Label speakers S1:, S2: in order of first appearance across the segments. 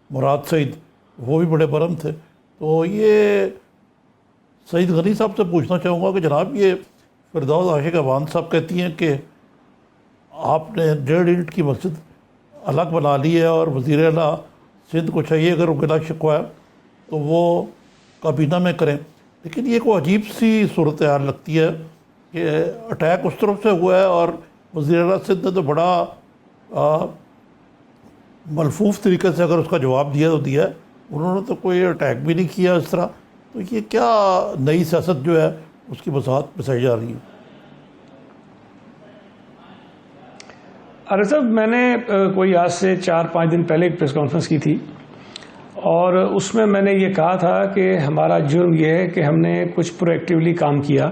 S1: مراد سعید وہ بھی بڑے برہم تھے. تو یہ سعید غنی صاحب سے پوچھنا چاہوں گا کہ جناب یہ فردوس عاشق اعوان صاحب کہتی ہیں کہ آپ نے 1.5 اینٹ کی مسجد الگ بنا لی ہے اور وزیر اعلیٰ سندھ کو چاہیے اگر گلا شکوہ ہے تو وہ کابینہ میں کریں. لیکن یہ کوئی عجیب سی صورتحال لگتی ہے کہ اٹیک اس طرف سے ہوا ہے اور وزیر اعلیٰ سندھ نے تو بڑا ملفوف طریقے سے اگر اس کا جواب دیا تو دیا ہے, انہوں نے تو کوئی اٹیک بھی نہیں کیا اس طرح. تو یہ کیا نئی سیاست جو ہے اس کی وضاحت بتائی جا رہی ہے؟
S2: عارف صاحب, میں نے کوئی آج سے 4-5 دن پہلے ایک پریس کانفرنس کی تھی اور اس میں میں نے یہ کہا تھا کہ ہمارا جرم یہ ہے کہ ہم نے کچھ پرو ایکٹیولی کام کیا.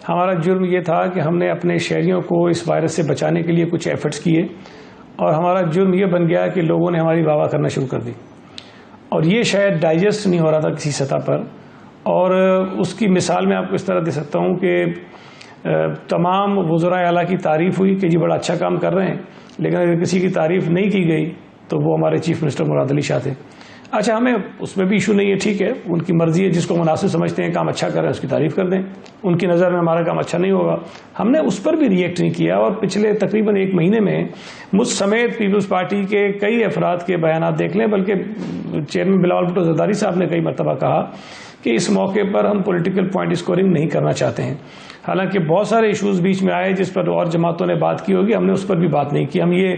S2: ہمارا جرم یہ تھا کہ ہم نے اپنے شہریوں کو اس وائرس سے بچانے کے لیے کچھ ایفرٹس کیے اور ہمارا جرم یہ بن گیا کہ لوگوں نے ہماری واہ واہ کرنا شروع کر دی اور یہ شاید ڈائجسٹ نہیں ہو رہا تھا کسی سطح پر. اور اس کی مثال میں آپ کو اس طرح دے سکتا ہوں کہ تمام وزراء اعلیٰ کی تعریف ہوئی کہ جی بڑا اچھا کام کر رہے ہیں, لیکن اگر کسی کی تعریف نہیں کی گئی تو وہ ہمارے چیف منسٹر مراد علی شاہ تھے. اچھا, ہمیں اس میں بھی ایشو نہیں ہے, ٹھیک ہے, ان کی مرضی ہے, جس کو مناسب سمجھتے ہیں کام اچھا کر رہے ہیں اس کی تعریف کر دیں. ان کی نظر میں ہمارا کام اچھا نہیں ہوگا. ہم نے اس پر بھی ریئیکٹ نہیں کیا اور پچھلے تقریباً 1 مہینے میں مجھ سمیت پیپلز پارٹی کے کئی افراد کے بیانات دیکھ لیں, بلکہ چیئرمین بلاول بھٹو زرداری صاحب نے کئی مرتبہ کہا کہ اس موقع پر ہم پولیٹیکل پوائنٹ اسکورنگ نہیں کرنا چاہتے ہیں. حالانکہ بہت سارے ایشوز بیچ میں آئے جس پر اور جماعتوں نے بات کی ہوگی, ہم نے اس پر بھی بات نہیں کی. ہم یہ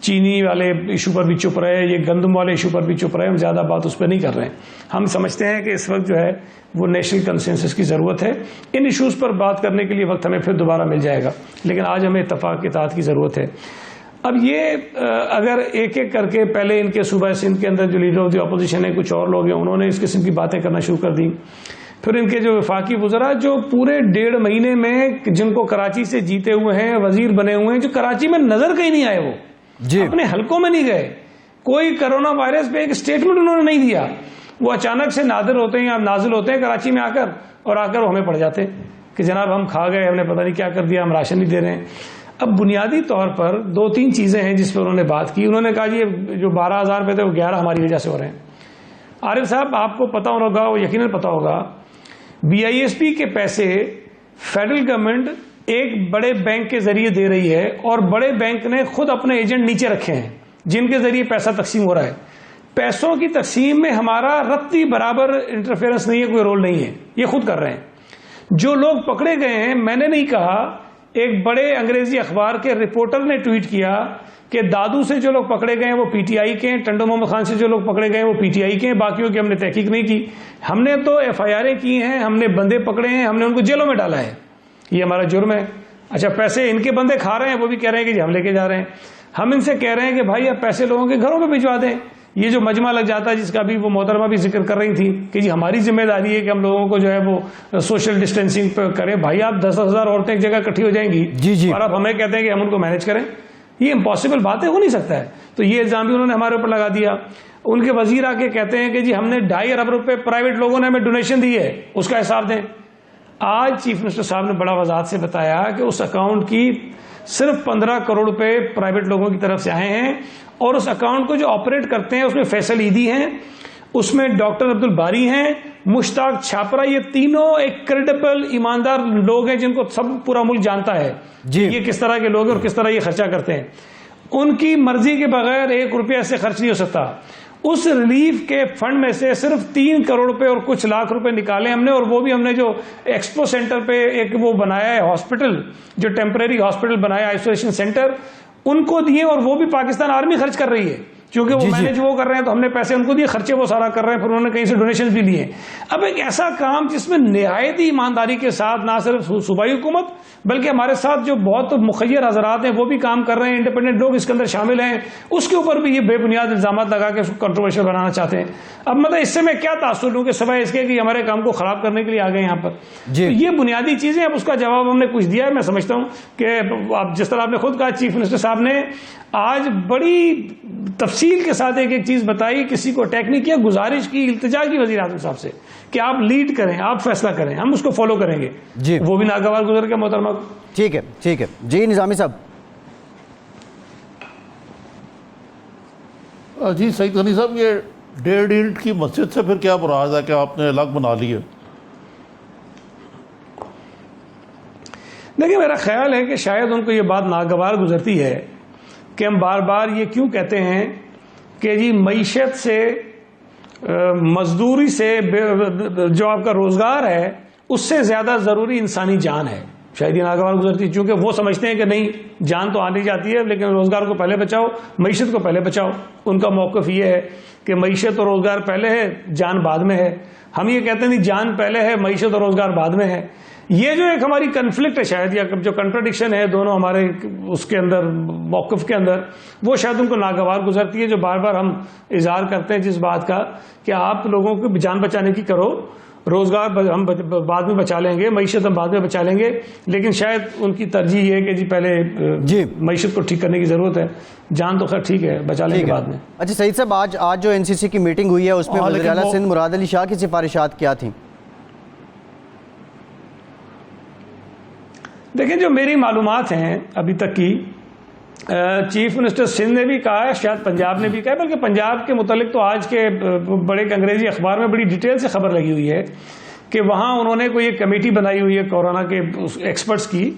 S2: چینی والے ایشو پر بھی چپ رہے, یہ گندم والے ایشو پر بھی چپ رہے, ہم زیادہ بات اس پہ نہیں کر رہے ہیں. ہم سمجھتے ہیں کہ اس وقت جو ہے وہ نیشنل کنسنسس کی ضرورت ہے. ان ایشوز پر بات کرنے کے لیے وقت ہمیں پھر دوبارہ مل جائے گا, لیکن آج ہمیں اتفاق کے اتحاد کی ضرورت ہے. اب یہ اگر ایک ایک کر کے پہلے ان کے صوبہ سندھ کے اندر جو لیڈر آف دی اپوزیشن ہے, کچھ اور لوگ ہیں, انہوں نے اس قسم کی باتیں کرنا شروع کر دی. پھر ان کے جو وفاقی وزراء جو پورے 1.5 مہینے میں جن کو کراچی سے جیتے ہوئے ہیں, وزیر بنے ہوئے ہیں, جو کراچی میں نظر کہیں نہیں آئے, وہ اپنے حلقوں میں نہیں گئے, کوئی کرونا وائرس پہ ایک اسٹیٹمنٹ انہوں نے نہیں دیا. وہ اچانک سے نادر ہوتے ہیں یا نازل ہوتے ہیں کراچی میں آ کر, اور آ کر وہ ہمیں پڑ جاتے ہیں کہ جناب ہم کھا گئے, ہم نے پتہ نہیں کیا کر دیا, ہم راشن نہیں دے رہے ہیں. اب بنیادی طور پر 2-3 چیزیں ہیں جس پر انہوں نے بات کی. انہوں نے کہا جی جو 12,000 روپے تھے وہ 11 ہماری وجہ سے ہو رہے ہیں. عارف صاحب, آپ کو پتا ہوگا, وہ یقیناً پتا ہوگا, BISP کے پیسے فیڈرل گورنمنٹ ایک بڑے بینک کے ذریعے دے رہی ہے اور بڑے بینک نے خود اپنے ایجنٹ نیچے رکھے ہیں جن کے ذریعے پیسہ تقسیم ہو رہا ہے. پیسوں کی تقسیم میں ہمارا رتی برابر انٹرفیئرنس نہیں ہے, کوئی رول نہیں ہے, یہ خود کر رہے ہیں. جو لوگ پکڑے گئے ہیں, میں نے نہیں کہا, ایک بڑے انگریزی اخبار کے رپورٹر نے ٹویٹ کیا کہ دادو سے جو لوگ پکڑے گئے ہیں وہ PTI کے ہیں, ٹنڈو محمد خان سے جو لوگ پکڑے گئے ہیں وہ PTI کے ہیں, باقیوں کی ہم نے تحقیق نہیں کی. ہم نے تو FIR کی ہیں, ہم نے بندے پکڑے ہیں, ہم نے ان کو جیلوں میں ڈالا ہے, یہ ہمارا جرم ہے. اچھا, پیسے ان کے بندے کھا رہے ہیں, وہ بھی کہہ رہے ہیں کہ جی ہم لے کے جا رہے ہیں. ہم ان سے کہہ رہے ہیں کہ بھائی آپ پیسے لوگوں کے گھروں پہ بھجوا دیں. یہ جو مجمع لگ جاتا ہے جس کا بھی وہ محترمہ بھی ذکر کر رہی تھی کہ جی ہماری ذمہ داری ہے کہ ہم لوگوں کو جو ہے وہ سوشل ڈسٹینسنگ پہ کریں. بھائی آپ 10,000 عورتیں ایک جگہ اکٹھی ہو جائیں گی اور آپ ہمیں کہتے ہیں کہ ہم ان کو مینج کریں, یہ امپاسبل بات ہے, ہو نہیں سکتا ہے. تو یہ الزام بھی انہوں نے ہمارے اوپر لگا دیا. ان کے وزیر آ کے کہتے ہیں کہ جی ہم نے 2.5 ارب روپے پرائیویٹ لوگوں نے ہمیں ڈونیشن دی ہے, اس کا حساب دیں. آج چیف منسٹر صاحب نے بڑا وضاحت سے بتایا کہ اس اکاؤنٹ کی صرف 15 کروڑ روپے پرائیویٹ لوگوں کی طرف سے آئے ہیں اور اس اکاؤنٹ کو جو آپریٹ کرتے ہیں اس میں فیصل ایدی ہیں, اس میں ڈاکٹر عبد الباری ہیں, مشتاق چھاپرا, یہ تینوں ایک کریڈیبل ایماندار لوگ ہیں جن کو سب پورا ملک جانتا ہے یہ کس طرح کے لوگ ہیں اور کس طرح یہ خرچہ کرتے ہیں. ان کی مرضی کے بغیر 1 روپیہ سے خرچ نہیں ہو سکتا. اس ریلیف کے فنڈ میں سے صرف 3 کروڑ روپے اور کچھ لاکھ روپے نکالے ہم نے, اور وہ بھی ہم نے جو ایکسپو سینٹر پہ ایک وہ بنایا ہے ہاسپٹل, جو ٹیمپریری ہاسپٹل بنایا آئسولیشن سینٹر, ان کو دیے, اور وہ بھی پاکستان آرمی خرچ کر رہی ہے کیونکہ وہ مینج وہ کر رہے ہیں تو ہم نے پیسے ان کو دیے, خرچے وہ سارا کر رہے ہیں, پھر انہوں نے کہیں سے ڈونیشن بھی لیے. اب ایک ایسا کام جس میں نہایت ہی ایمانداری کے ساتھ نہ صرف صوبائی حکومت بلکہ ہمارے ساتھ جو بہت مخیر حضرات ہیں وہ بھی کام کر رہے ہیں, انڈیپینڈنٹ لوگ اس کے اندر شامل ہیں, اس کے اوپر بھی یہ بے بنیاد الزامات لگا کے اس کو کنٹروورشل بنانا چاہتے ہیں. اب مطلب اس سے میں کیا تاثر لوں کہ سوائے اس کے کہ ہمارے کام کو خراب کرنے کے لیے آ گئے یہاں پر. تو یہ بنیادی چیزیں, اب اس کا جواب ہم نے کچھ دیا ہے. میں سمجھتا ہوں کہ آپ جس طرح آپ نے خود کہا, چیف منسٹر صاحب نے آج بڑی تفصیل کے ساتھ ایک چیز بتائی, کسی کو اٹیک نہیں کیا, گزارش کی, التجا کی وزیر اعظم صاحب سے کہ آپ لیڈ کریں, آپ فیصلہ کریں, ہم اس کو فالو کریں گے. وہ بھی ناگوار گزر کے محترمہ.
S3: ٹھیک ہے, ٹھیک ہے. جی نظامی صاحب.
S1: جی سعید غنی صاحب، یہ 1.5 اینٹ کی مسجد سے پھر کیا مراد ہے کہ آپ نے الگ بنا لی ہے؟
S2: دیکھیں، میرا خیال ہے کہ شاید ان کو یہ بات ناگوار گزرتی ہے کہ ہم بار بار یہ کیوں کہتے ہیں کہ جی معیشت سے، مزدوری سے، جو آپ کا روزگار ہے اس سے زیادہ ضروری انسانی جان ہے. شاید یہ ناگوار گزرتی ہے، چونکہ وہ سمجھتے ہیں کہ نہیں، جان تو آنی جاتی ہے لیکن روزگار کو پہلے بچاؤ، معیشت کو پہلے بچاؤ. ان کا موقف یہ ہے کہ معیشت اور روزگار پہلے ہے، جان بعد میں ہے. ہم یہ کہتے ہیں نہیں، جان پہلے ہے، معیشت اور روزگار بعد میں ہے. یہ جو ایک ہماری کنفلکٹ ہے شاید، یا جو کنٹراڈکشن ہے دونوں ہمارے اس کے اندر، موقف کے اندر، وہ شاید ان کو ناگوار گزرتی ہے، جو بار بار ہم اظہار کرتے ہیں جس بات کا کہ آپ لوگوں کی جان بچانے کی کرو، روزگار ہم بعد میں بچا لیں گے، معیشت ہم بعد میں بچا لیں گے. لیکن شاید ان کی ترجیح یہ ہے کہ جی پہلے معیشت کو ٹھیک کرنے کی ضرورت ہے، جان تو خیر ٹھیک ہے، بچا لیں گے بعد میں.
S3: اچھا سعید صاحب، آج جو NCC کی میٹنگ ہوئی ہے اس میں وزیر اعلیٰ سندھ مراد علی شاہ کی سفارشات کیا تھیں؟
S2: دیکھیں، جو میری معلومات ہیں ابھی تک کی، چیف منسٹر سندھ نے بھی کہا ہے، شاید پنجاب نے بھی کہا ہے، بلکہ پنجاب کے متعلق تو آج کے بڑے ایک انگریزی اخبار میں بڑی ڈیٹیل سے خبر لگی ہوئی ہے کہ وہاں انہوں نے کوئی ایک کمیٹی بنائی ہوئی ہے کورونا کے ایکسپرٹس کی،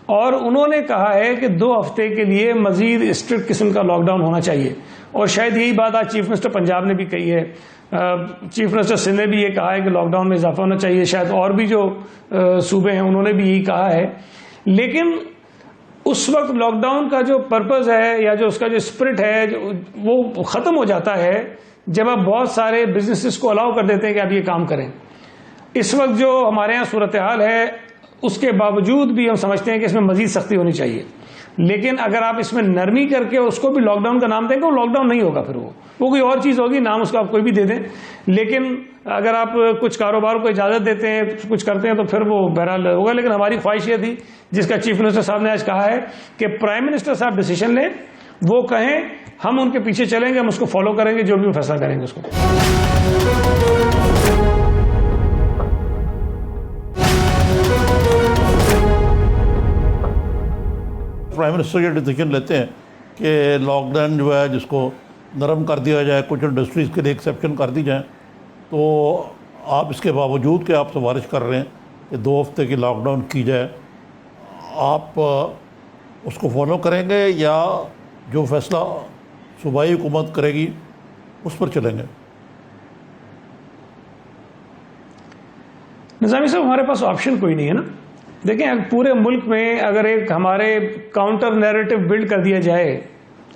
S2: اور انہوں نے کہا ہے کہ 2 ہفتے کے لیے مزید اسٹرکٹ قسم کا لاک ڈاؤن ہونا چاہیے. اور شاید یہی بات آج چیف منسٹر پنجاب نے بھی کہی ہے. چیف منسٹر سندھ نے بھی یہ کہا ہے کہ لاک ڈاؤن میں اضافہ ہونا چاہیے. شاید اور بھی جو صوبے ہیں انہوں نے بھی یہی کہا ہے. لیکن اس وقت لاک ڈاؤن کا جو پرپز ہے یا جو اس کا جو اسپرٹ ہے وہ ختم ہو جاتا ہے جب آپ بہت سارے بزنسز کو الاؤ کر دیتے ہیں کہ آپ یہ کام کریں. اس وقت جو ہمارے ہاں صورتحال ہے اس کے باوجود بھی ہم سمجھتے ہیں کہ اس میں مزید سختی ہونی چاہیے. لیکن اگر آپ اس میں نرمی کر کے اس کو بھی لاک ڈاؤن کا نام دیں گے، وہ لاک ڈاؤن نہیں ہوگا، پھر وہ کوئی اور چیز ہوگی، نام اس کا آپ کوئی بھی دے دیں. لیکن اگر آپ کچھ کاروبار کو اجازت دیتے ہیں، کچھ کرتے ہیں، تو پھر وہ بہرحال ہوگا. لیکن ہماری خواہش یہ تھی، جس کا چیف منسٹر صاحب نے آج کہا ہے کہ پرائم منسٹر صاحب ڈیسیشن لیں، وہ کہیں، ہم ان کے پیچھے چلیں گے، ہم اس کو فالو کریں گے، جو بھی فیصلہ کریں گے اس کو.
S1: پرائم منسٹر یہ ڈیسیجن لیتے ہیں کہ لاک ڈاؤن جو ہے جس کو نرم کر دیا جائے، کچھ انڈسٹریز کے لیے ایکسیپشن کر دی جائیں، تو آپ اس کے باوجود کہ آپ سفارش کر رہے ہیں کہ 2 ہفتے کی لاک ڈاؤن کی جائے، آپ اس کو فالو کریں گے یا جو فیصلہ صوبائی حکومت کرے گی اس پر چلیں گے؟
S2: نظامی صاحب، ہمارے پاس آپشن کوئی نہیں ہے نا. دیکھیں، پورے ملک میں اگر ایک ہمارے کاؤنٹر نیریٹو بلڈ کر دیا جائے،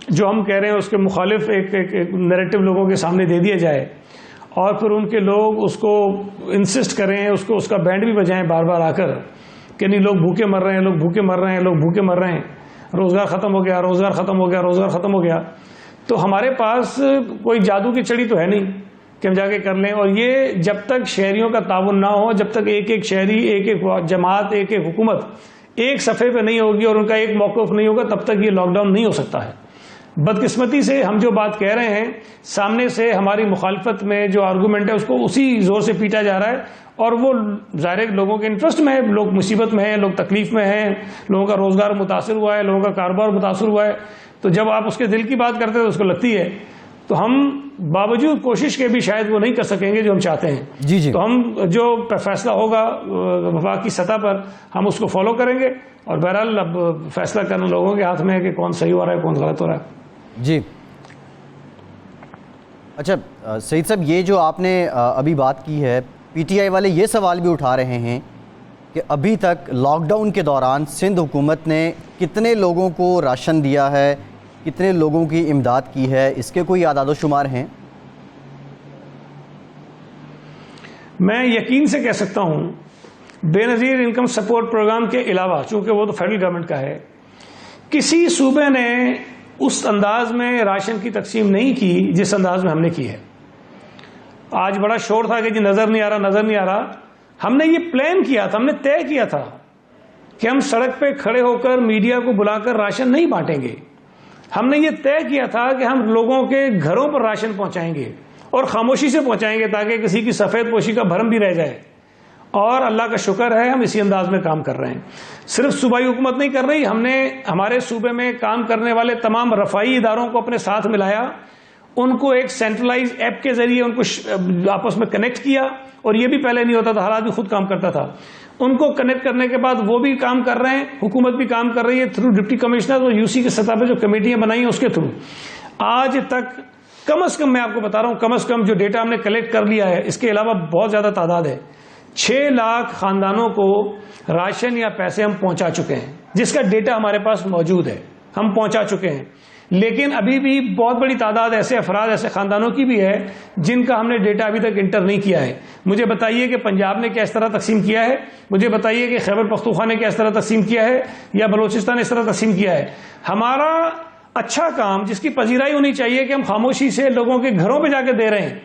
S2: جو ہم کہہ رہے ہیں اس کے مخالف ایک نیریٹو لوگوں کے سامنے دے دیا جائے، اور پھر ان کے لوگ اس کو انسسٹ کریں، اس کا بینڈ بھی بجائیں بار بار آ کر کہ نہیں، لوگ بھوکے مر رہے ہیں، لوگ بھوکے مر رہے ہیں، لوگ بھوکے مر رہے ہیں، روزگار ختم ہو گیا، روزگار ختم ہو گیا، روزگار ختم ہو گیا. تو ہمارے پاس کوئی جادو کی چھڑی تو ہے نہیں کہ ہم جا کے کر لیں. اور یہ جب تک شہریوں کا تعاون نہ ہو، جب تک ایک ایک شہری، ایک ایک جماعت، ایک ایک حکومت ایک صفحے پہ نہیں ہوگی اور ان کا ایک موقف نہیں ہوگا، تب تک یہ لاک ڈاؤن نہیں ہو سکتا ہے. بدقسمتی سے ہم جو بات کہہ رہے ہیں، سامنے سے ہماری مخالفت میں جو آرگومنٹ ہے اس کو اسی زور سے پیٹا جا رہا ہے، اور وہ ظاہر لوگوں کے انٹرسٹ میں ہے. لوگ مصیبت میں ہیں، لوگ تکلیف میں ہیں، لوگوں کا روزگار متاثر ہوا ہے، لوگوں کا کاروبار متاثر ہوا ہے. تو جب آپ اس کے دل کی بات کرتے ہیں تو اس کو لگتی ہے. تو ہم باوجود کوشش کے بھی شاید وہ نہیں کر سکیں گے جو ہم چاہتے ہیں.
S3: جی
S2: تو ہم جو فیصلہ ہوگا وفاق کی سطح پر، ہم اس کو فالو کریں گے. اور بہرحال اب فیصلہ کرنے لوگوں کے ہاتھ میں ہے کہ کون صحیح ہو رہا ہے، کون غلط ہو رہا ہے.
S3: جی اچھا سعید صاحب، یہ جو آپ نے ابھی بات کی ہے، پی ٹی آئی والے یہ سوال بھی اٹھا رہے ہیں کہ ابھی تک لاک ڈاؤن کے دوران سندھ حکومت نے کتنے لوگوں کو راشن دیا ہے، کتنے لوگوں کی امداد کی ہے، اس کے کوئی اعداد و شمار ہیں؟
S2: میں یقین سے کہہ سکتا ہوں، بے نظیر انکم سپورٹ پروگرام کے علاوہ، چونکہ وہ تو فیڈرل گورنمنٹ کا ہے، کسی صوبے نے اس انداز میں راشن کی تقسیم نہیں کی جس انداز میں ہم نے کی ہے. آج بڑا شور تھا کہ جی نظر نہیں آ رہا، نظر نہیں آ رہا. ہم نے یہ پلان کیا تھا، ہم نے طے کیا تھا کہ ہم سڑک پہ کھڑے ہو کر میڈیا کو بلا کر راشن نہیں بانٹیں گے. ہم نے یہ طے کیا تھا کہ ہم لوگوں کے گھروں پر راشن پہنچائیں گے، اور خاموشی سے پہنچائیں گے تاکہ کسی کی سفید پوشی کا بھرم بھی رہ جائے. اور اللہ کا شکر ہے ہم اسی انداز میں کام کر رہے ہیں. صرف صوبائی حکومت نہیں کر رہی، ہم نے ہمارے صوبے میں کام کرنے والے تمام رفائی اداروں کو اپنے ساتھ ملایا ان کو ایک سینٹرلائز ایپ کے ذریعے ان کو آپس میں کنیکٹ کیا، اور یہ بھی پہلے نہیں ہوتا تھا، حالات بھی خود کام کرتا تھا. ان کو کنیکٹ کرنے کے بعد وہ بھی کام کر رہے ہیں، حکومت بھی کام کر رہی ہے تھرو ڈپٹی کمشنر اور یو سی کی سطح پہ جو کمیٹیاں بنائی ہیں اس کے تھرو. آج تک کم از کم، میں آپ کو بتا رہا ہوں، کم از کم جو ڈیٹا ہم نے کلیکٹ کر لیا ہے، اس کے علاوہ بہت زیادہ تعداد ہے، 6 لاکھ خاندانوں کو راشن یا پیسے ہم پہنچا چکے ہیں، جس کا ڈیٹا ہمارے پاس موجود ہے، ہم پہنچا چکے ہیں. لیکن ابھی بھی بہت بڑی تعداد ایسے افراد، ایسے خاندانوں کی بھی ہے جن کا ہم نے ڈیٹا ابھی تک انٹر نہیں کیا ہے. مجھے بتائیے کہ پنجاب نے کیا اس طرح تقسیم کیا ہے، مجھے بتائیے کہ خیبر پختونخوا نے کیا اس طرح تقسیم کیا ہے، یا بلوچستان نے اس طرح تقسیم کیا ہے. ہمارا اچھا کام، جس کی پذیرائی ہونی چاہیے کہ ہم خاموشی سے لوگوں کے گھروں پہ جا کے دے رہے ہیں،